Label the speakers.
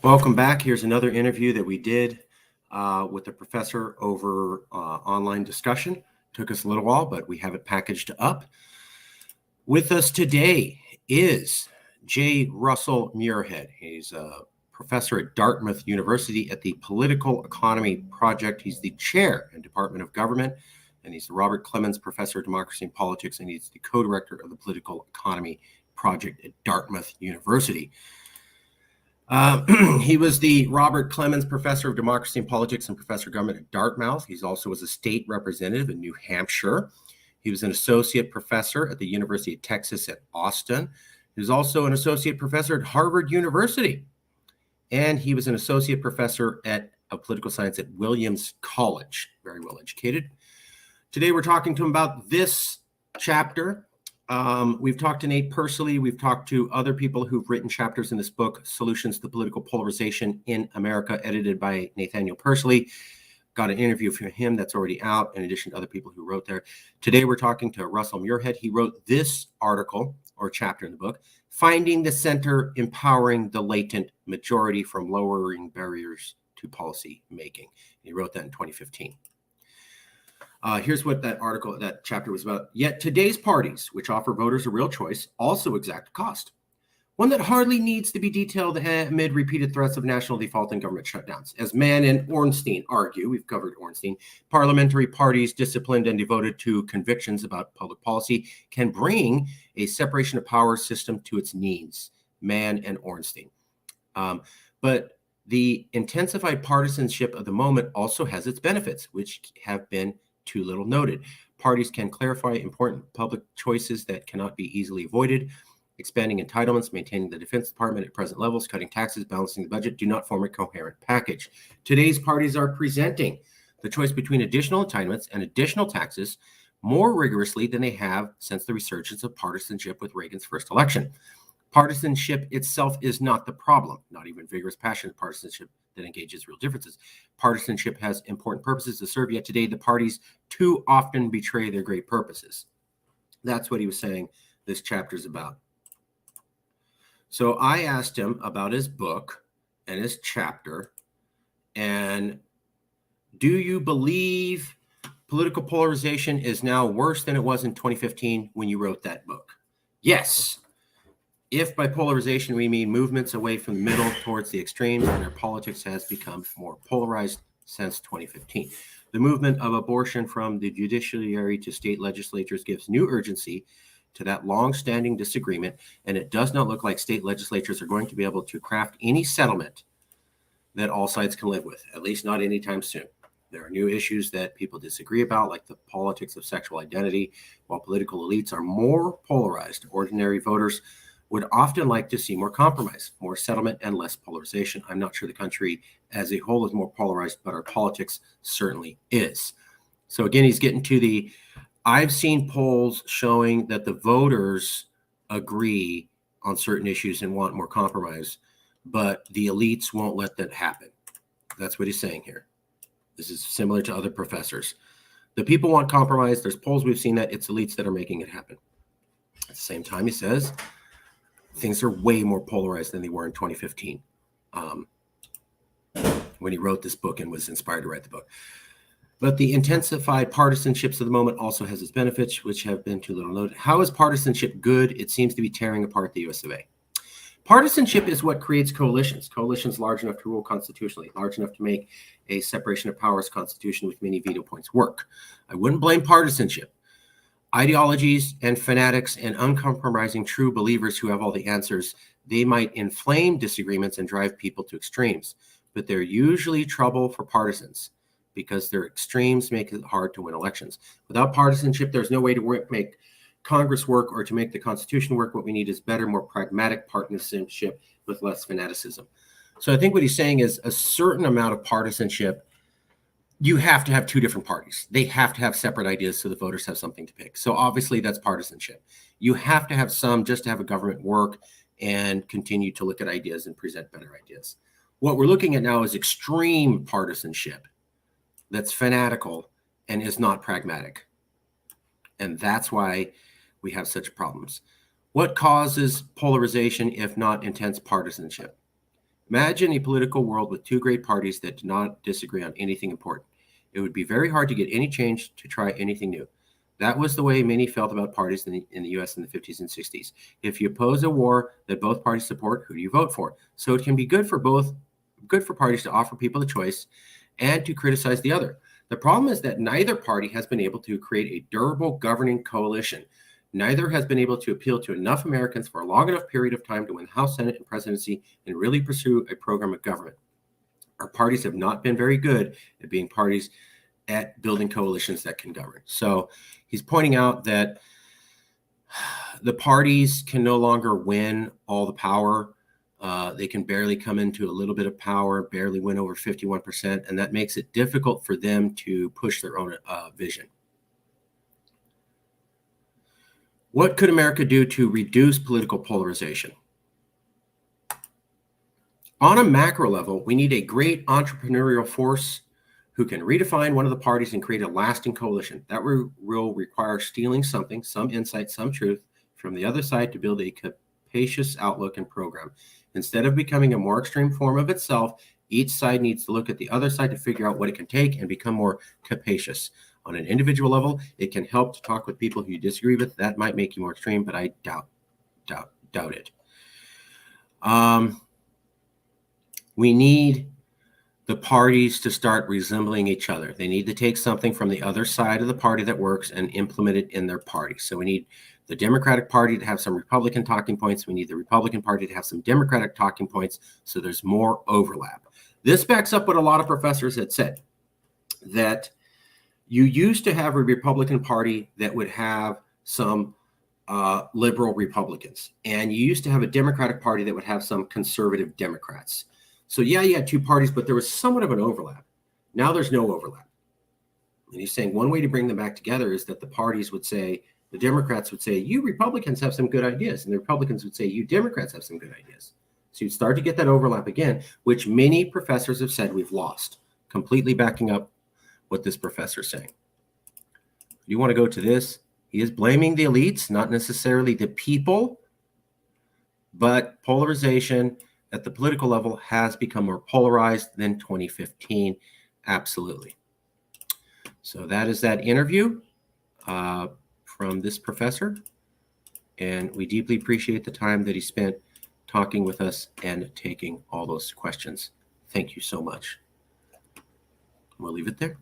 Speaker 1: Welcome back. Here's another interview that we did with a professor over online discussion. Took us a little while, but we have it packaged up. With us today is J. Russell Muirhead. He's a professor at Dartmouth University at the Political Economy Project. He's the chair in Department of Government, and he's the Robert Clemens Professor of Democracy and Politics, and he's the co-director of the Political Economy Project at Dartmouth University. He was the Robert Clemens Professor of Democracy and Politics and Professor of Government at Dartmouth. He also was a state representative in New Hampshire. He was an associate professor at the University of Texas at Austin. He was also an associate professor at Harvard University. And he was an associate professor of political science at Williams College. Very well educated. Today we're talking to him about this chapter. We've talked to Nate personally. We've talked to other people who've written chapters in this book, Solutions to Political Polarization in America, edited by Nathaniel Persley. Got an interview from him that's already out, in addition to other people who wrote there. Today, we're talking to Russell Muirhead. He wrote this article or chapter in the book, Finding the Center, Empowering the Latent Majority from Lowering Barriers to Policy Making. He wrote that in 2015. Here's what that chapter was about. Yet today's parties, which offer voters a real choice, also exact a cost, one that hardly needs to be detailed amid repeated threats of national default and government shutdowns. As Mann and Ornstein argue, we've covered Ornstein, parliamentary parties disciplined and devoted to convictions about public policy can bring a separation of power system to its knees, Mann and Ornstein. But the intensified partisanship of the moment also has its benefits, which have been too little noted. Parties can clarify important public choices that cannot be easily avoided. Expanding entitlements, maintaining the Defense Department at present levels, cutting taxes, balancing the budget do not form a coherent package. Today's parties are presenting the choice between additional entitlements and additional taxes more rigorously than they have since the resurgence of partisanship with Reagan's first election. Partisanship itself is not the problem, not even vigorous, passionate partisanship that engages real differences. Partisanship has important purposes to serve, yet today the parties too often betray their great purposes. That's what he was saying this chapter is about. So I asked him about his book and his chapter, and do you believe political polarization is now worse than it was in 2015 when you wrote that book? Yes. If by polarization we mean movements away from the middle towards the extremes, and our politics has become more polarized since 2015. The movement of abortion from the judiciary to state legislatures gives new urgency to that long-standing disagreement, and it does not look like state legislatures are going to be able to craft any settlement that all sides can live with, at least not anytime soon. There are new issues that people disagree about, like the politics of sexual identity. While political elites are more polarized, ordinary voters would often like to see more compromise, more settlement, and less polarization. I'm not sure the country as a whole is more polarized, but our politics certainly is. So again, he's getting to I've seen polls showing that the voters agree on certain issues and want more compromise, but the elites won't let that happen. That's what he's saying here. This is similar to other professors. The people want compromise. There's polls we've seen that it's elites that are making it happen. At the same time, he says, things are way more polarized than they were in 2015 when he wrote this book and was inspired to write the book. But the intensified partisanships of the moment also has its benefits, which have been too little noted. How is partisanship good? It seems to be tearing apart the US of A. Partisanship is what creates coalitions. Coalitions large enough to rule constitutionally, large enough to make a separation of powers constitution with many veto points work. I wouldn't blame partisanship. Ideologies and fanatics and uncompromising true believers who have all the answers, they might inflame disagreements and drive people to extremes, but they're usually trouble for partisans because their extremes make it hard to win elections. Without partisanship, there's no way to make Congress work or to make the Constitution work. What we need is better, more pragmatic partisanship with less fanaticism. So I think what he's saying is a certain amount of partisanship. You have to have two different parties. They have to have separate ideas so the voters have something to pick. So obviously that's partisanship. You have to have some just to have a government work and continue to look at ideas and present better ideas. What we're looking at now is extreme partisanship that's fanatical and is not pragmatic. And that's why we have such problems. What causes polarization if not intense partisanship? Imagine a political world with two great parties that do not disagree on anything important. It would be very hard to get any change to try anything new. That was the way many felt about parties in the US in the 50s and 60s. If you oppose a war that both parties support, who do you vote for? So it can be good for parties to offer people a choice and to criticize the other. The problem is that neither party has been able to create a durable governing coalition. Neither has been able to appeal to enough Americans for a long enough period of time to win the House, Senate, and presidency and really pursue a program of government. Our parties have not been very good at being parties at building coalitions that can govern. So he's pointing out that the parties can no longer win all the power. They can barely come into a little bit of power, barely win over 51%, and that makes it difficult for them to push their own vision. What could America do to reduce political polarization? On a macro level, we need a great entrepreneurial force who can redefine one of the parties and create a lasting coalition. That will require stealing something, some insight, some truth from the other side to build a capacious outlook and program. Instead of becoming a more extreme form of itself, each side needs to look at the other side to figure out what it can take and become more capacious. On an individual level, it can help to talk with people who you disagree with. That might make you more extreme, but I doubt it. We need the parties to start resembling each other. They need to take something from the other side of the party that works and implement it in their party. So we need the Democratic Party to have some Republican talking points. We need the Republican Party to have some Democratic talking points so there's more overlap. This backs up what a lot of professors had said, that you used to have a Republican Party that would have some liberal Republicans, and you used to have a Democratic Party that would have some conservative Democrats. So yeah, you had two parties, but there was somewhat of an overlap. Now there's no overlap. And he's saying one way to bring them back together is that the parties would say, the Democrats would say, you Republicans have some good ideas. And the Republicans would say, you Democrats have some good ideas. So you'd start to get that overlap again, which many professors have said we've lost, completely backing up what this professor is saying. You want to go to this? He is blaming the elites, not necessarily the people, but polarization at the political level has become more polarized than 2015. Absolutely. So that is that interview from this professor. And we deeply appreciate the time that he spent talking with us and taking all those questions. Thank you so much. We'll leave it there.